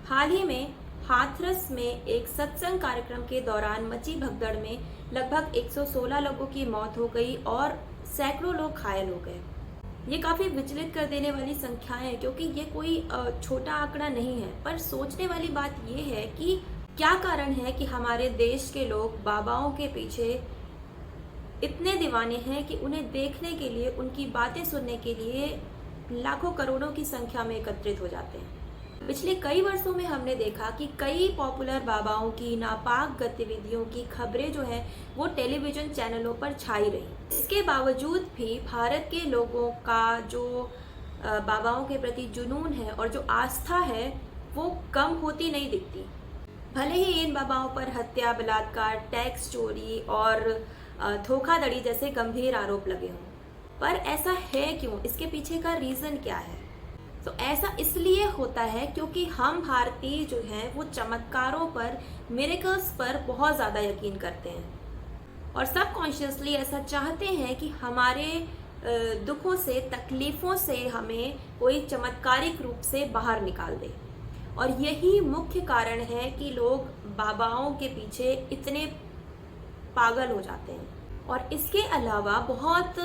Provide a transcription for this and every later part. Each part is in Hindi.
हाल ही में हाथरस में एक सत्संग कार्यक्रम के दौरान मची भगदड़ में लगभग 116 लोगों की मौत हो गई और सैकड़ों लोग घायल हो गए। ये काफी विचलित कर देने वाली संख्याएं हैं, क्योंकि ये कोई छोटा आंकड़ा नहीं है। पर सोचने वाली बात ये है कि क्या कारण है कि हमारे देश के लोग बाबाओं के पीछे इतने दीवाने हैं कि उन्हें देखने के लिए, उनकी बातें सुनने के लिए लाखों करोड़ों की संख्या में एकत्रित हो जाते हैं। पिछले कई वर्षों में हमने देखा कि कई पॉपुलर बाबाओं की नापाक गतिविधियों की खबरें जो है वो टेलीविजन चैनलों पर छाई रही। इसके बावजूद भी भारत के लोगों का जो बाबाओं के प्रति जुनून है और जो आस्था है वो कम होती नहीं दिखती। भले ही इन बाबाओं पर हत्या, बलात्कार, टैक्स चोरी और धोखाधड़ी जैसे गंभीर आरोप लगे हों, पर ऐसा है क्यों? इसके पीछे का रीजन क्या है? तो ऐसा इसलिए होता है क्योंकि हम भारतीय जो हैं वो चमत्कारों पर, मिरेकल्स पर बहुत ज़्यादा यकीन करते हैं और सबकॉन्शियसली ऐसा चाहते हैं कि हमारे दुखों से, तकलीफ़ों से हमें कोई चमत्कारिक रूप से बाहर निकाल दे। और यही मुख्य कारण है कि लोग बाबाओं के पीछे इतने पागल हो जाते हैं। और इसके अलावा बहुत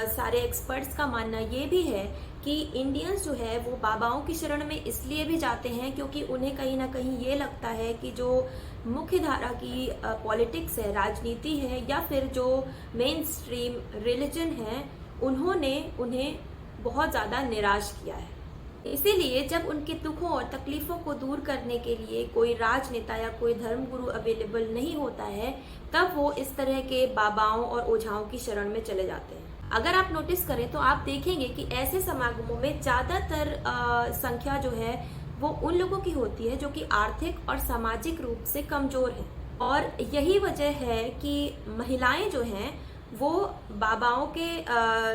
सारे एक्सपर्ट्स का मानना ये भी है कि इंडियंस जो है वो बाबाओं की शरण में इसलिए भी जाते हैं क्योंकि उन्हें कहीं ना कहीं ये लगता है कि जो मुख्य धारा की पॉलिटिक्स है, राजनीति है, या फिर जो मेन स्ट्रीम रिलीजन है, उन्होंने उन्हें बहुत ज़्यादा निराश किया है। इसीलिए जब उनके दुखों और तकलीफ़ों को दूर करने के लिए कोई राजनेता या कोई धर्मगुरु अवेलेबल नहीं होता है, तब वो इस तरह के बाबाओं और ओझाओं की शरण में चले जाते हैं। अगर आप नोटिस करें तो आप देखेंगे कि ऐसे समागमों में ज़्यादातर संख्या जो है वो उन लोगों की होती है जो कि आर्थिक और सामाजिक रूप से कमज़ोर हैं। और यही वजह है कि महिलाएं जो हैं वो बाबाओं के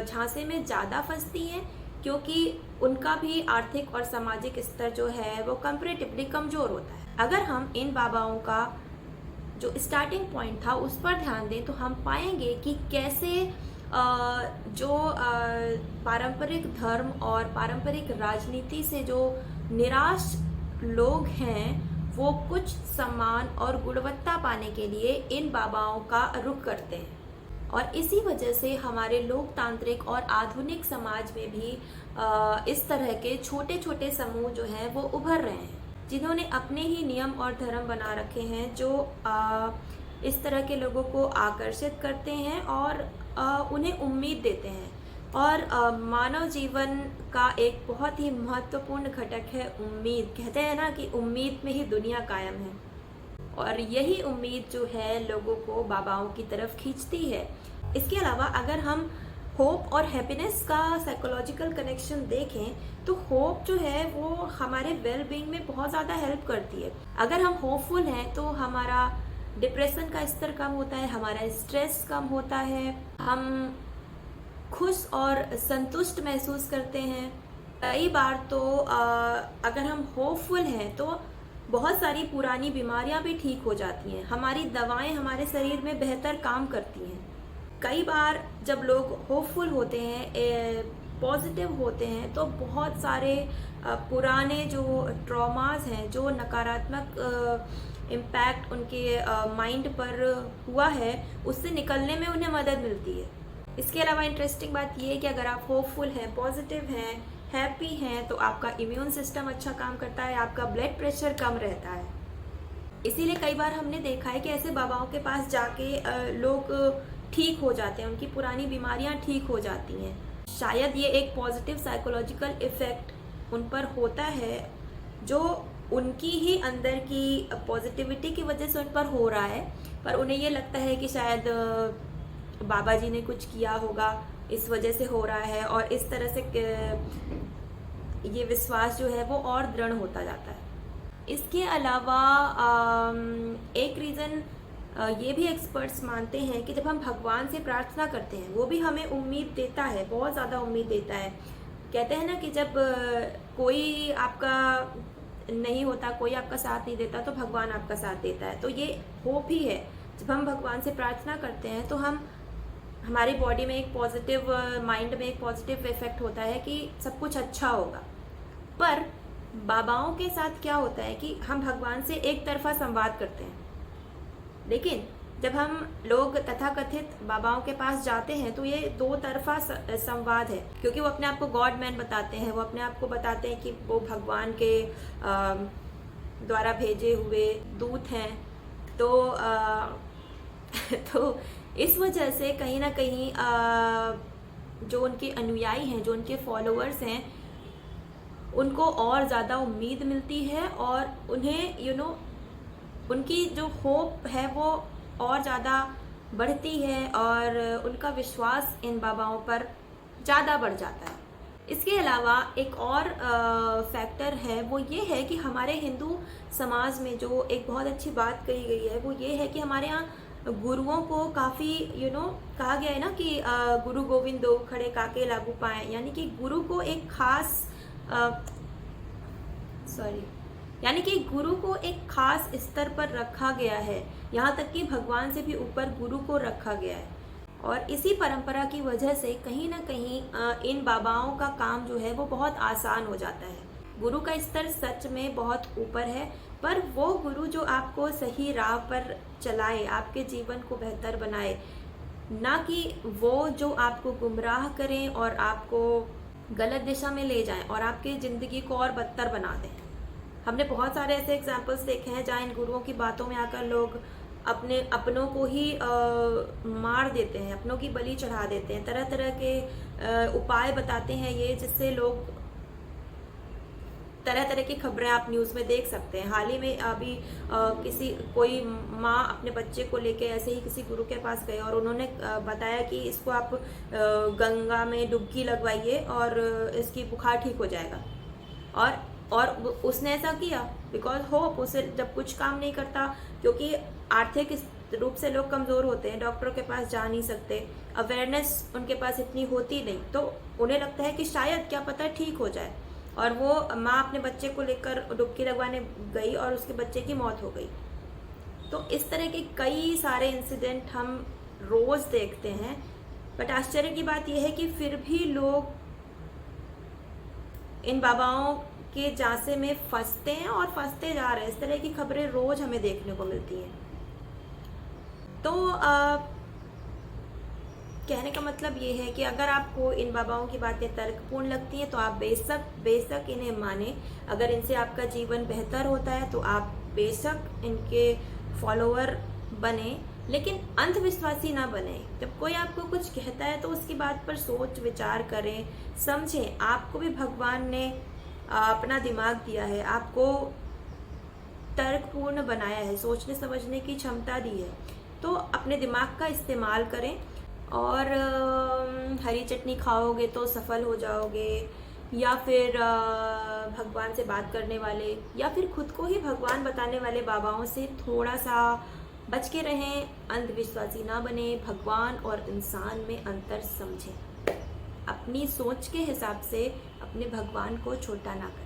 झांसे में ज़्यादा फंसती हैं, क्योंकि उनका भी आर्थिक और सामाजिक स्तर जो है वो कंपैरेटिवली कमज़ोर होता है। अगर हम इन बाबाओं का जो स्टार्टिंग पॉइंट था उस पर ध्यान दें तो हम पाएंगे कि कैसे जो पारंपरिक धर्म और पारंपरिक राजनीति से जो निराश लोग हैं वो कुछ सम्मान और गुणवत्ता पाने के लिए इन बाबाओं का रुख करते हैं। और इसी वजह से हमारे लोकतांत्रिक और आधुनिक समाज में भी इस तरह के छोटे छोटे समूह जो हैं वो उभर रहे हैं, जिन्होंने अपने ही नियम और धर्म बना रखे हैं, जो इस तरह के लोगों को आकर्षित करते हैं और उन्हें उम्मीद देते हैं। और मानव जीवन का एक बहुत ही महत्वपूर्ण घटक है उम्मीद। कहते हैं ना कि उम्मीद में ही दुनिया कायम है, और यही उम्मीद जो है लोगों को बाबाओं की तरफ खींचती है। इसके अलावा अगर हम होप और हैप्पीनेस का साइकोलॉजिकल कनेक्शन देखें तो होप जो है वो हमारे वेल बीइंग में बहुत ज़्यादा हेल्प करती है। अगर हम होपफुल हैं तो हमारा डिप्रेशन का स्तर कम होता है, हमारा स्ट्रेस कम होता है, हम खुश और संतुष्ट महसूस करते हैं। कई बार तो अगर हम होपफुल हैं तो बहुत सारी पुरानी बीमारियां भी ठीक हो जाती हैं, हमारी दवाएं हमारे शरीर में बेहतर काम करती हैं। कई बार जब लोग होपफुल होते हैं, पॉजिटिव होते हैं, तो बहुत सारे पुराने जो ट्रॉमास हैं, जो नकारात्मक इम्पैक्ट उनके माइंड पर हुआ है, उससे निकलने में उन्हें मदद मिलती है। इसके अलावा इंटरेस्टिंग बात यह है कि अगर आप होपफुल हैं, पॉजिटिव हैं, हैप्पी हैं, तो आपका इम्यून सिस्टम अच्छा काम करता है, आपका ब्लड प्रेशर कम रहता है। इसीलिए कई बार हमने देखा है कि ऐसे बाबाओं के पास जाके लोग ठीक हो जाते हैं, उनकी पुरानी बीमारियां ठीक हो जाती हैं। शायद ये एक पॉजिटिव साइकोलॉजिकल इफेक्ट उन पर होता है, जो उनकी ही अंदर की पॉजिटिविटी की वजह से उन पर हो रहा है, पर उन्हें ये लगता है कि शायद बाबा जी ने कुछ किया होगा, इस वजह से हो रहा है, और इस तरह से ये विश्वास जो है वो और दृढ़ होता जाता है। इसके अलावा एक रीज़न ये भी एक्सपर्ट्स मानते हैं कि जब हम भगवान से प्रार्थना करते हैं वो भी हमें उम्मीद देता है, बहुत ज़्यादा उम्मीद देता है। कहते हैं ना कि जब कोई आपका नहीं होता, कोई आपका साथ नहीं देता, तो भगवान आपका साथ देता है। तो ये होप ही है। जब हम भगवान से प्रार्थना करते हैं तो हमारी बॉडी में एक पॉजिटिव, माइंड में एक पॉजिटिव इफेक्ट होता है कि सब कुछ अच्छा होगा। पर बाबाओं के साथ क्या होता है कि हम भगवान से एक तरफा संवाद करते हैं, लेकिन जब हम लोग तथाकथित बाबाओं के पास जाते हैं तो ये दो तरफा संवाद है, क्योंकि वो अपने आप को गॉड मैन बताते हैं, वो अपने आप को बताते हैं कि वो भगवान के द्वारा भेजे हुए दूत हैं। तो तो इस वजह से कहीं ना कहीं जो उनके अनुयायी हैं, जो उनके फॉलोअर्स हैं, उनको और ज़्यादा उम्मीद मिलती है और उन्हें उनकी जो होप है वो और ज़्यादा बढ़ती है और उनका विश्वास इन बाबाओं पर ज़्यादा बढ़ जाता है। इसके अलावा एक और फैक्टर है, वो ये है कि हमारे हिंदू समाज में जो एक बहुत अच्छी बात कही गई है वो ये है कि हमारे यहाँ गुरुओं को काफ़ी कहा गया है ना कि गुरु गोविंद दो खड़े काके लागू पाए, यानी कि गुरु को एक खास यानी कि गुरु को एक खास स्तर पर रखा गया है, यहाँ तक कि भगवान से भी ऊपर गुरु को रखा गया है। और इसी परंपरा की वजह से कहीं ना कहीं इन बाबाओं का काम जो है वो बहुत आसान हो जाता है। गुरु का स्तर सच में बहुत ऊपर है, पर वो गुरु जो आपको सही राह पर चलाए, आपके जीवन को बेहतर बनाए, ना कि वो जो आपको गुमराह करें और आपको गलत दिशा में ले जाएं और आपकी ज़िंदगी को और बदतर बना दें। हमने बहुत सारे ऐसे एग्जाम्पल्स देखे हैं जहाँ इन गुरुओं की बातों में आकर लोग अपनों को ही मार देते हैं, अपनों की बलि चढ़ा देते हैं, तरह तरह के उपाय बताते हैं ये, जिससे लोग तरह तरह की खबरें आप न्यूज़ में देख सकते हैं। हाल ही में अभी कोई माँ अपने बच्चे को लेके ऐसे ही किसी गुरु के पास गए और उन्होंने बताया कि इसको आप गंगा में डुबकी लगवाइए और इसकी बुखार ठीक हो जाएगा। और उसने ऐसा किया बिकॉज होप उसे जब कुछ काम नहीं करता, क्योंकि आर्थिक रूप से लोग कमज़ोर होते हैं, डॉक्टरों के पास जा नहीं सकते, अवेयरनेस उनके पास इतनी होती नहीं, तो उन्हें लगता है कि शायद क्या पता ठीक हो जाए। और वो माँ अपने बच्चे को लेकर डुबकी लगवाने गई और उसके बच्चे की मौत हो गई। तो इस तरह के कई सारे इंसिडेंट हम रोज़ देखते हैं, बट आश्चर्य की बात यह है कि फिर भी लोग इन बाबाओं के जांचे में फंसते हैं और फंसते जा रहे हैं। इस तरह की खबरें रोज हमें देखने को मिलती हैं। तो कहने का मतलब ये है कि अगर आपको इन बाबाओं की बातें तर्कपूर्ण लगती हैं तो आप बेशक इन्हें माने। अगर इनसे आपका जीवन बेहतर होता है तो आप बेशक इनके फॉलोअर बने, लेकिन अंधविश्वासी ना बने। जब कोई आपको कुछ कहता है तो उसकी बात पर सोच विचार करें, समझें। आपको भी भगवान ने अपना दिमाग दिया है, आपको तर्कपूर्ण बनाया है, सोचने समझने की क्षमता दी है, तो अपने दिमाग का इस्तेमाल करें। और हरी चटनी खाओगे तो सफल हो जाओगे, या फिर भगवान से बात करने वाले या फिर खुद को ही भगवान बताने वाले बाबाओं से थोड़ा सा बच के रहें, अंधविश्वासी ना बने, भगवान और इंसान में अंतर समझें, अपनी सोच के हिसाब से अपने भगवान को छोटा ना करें।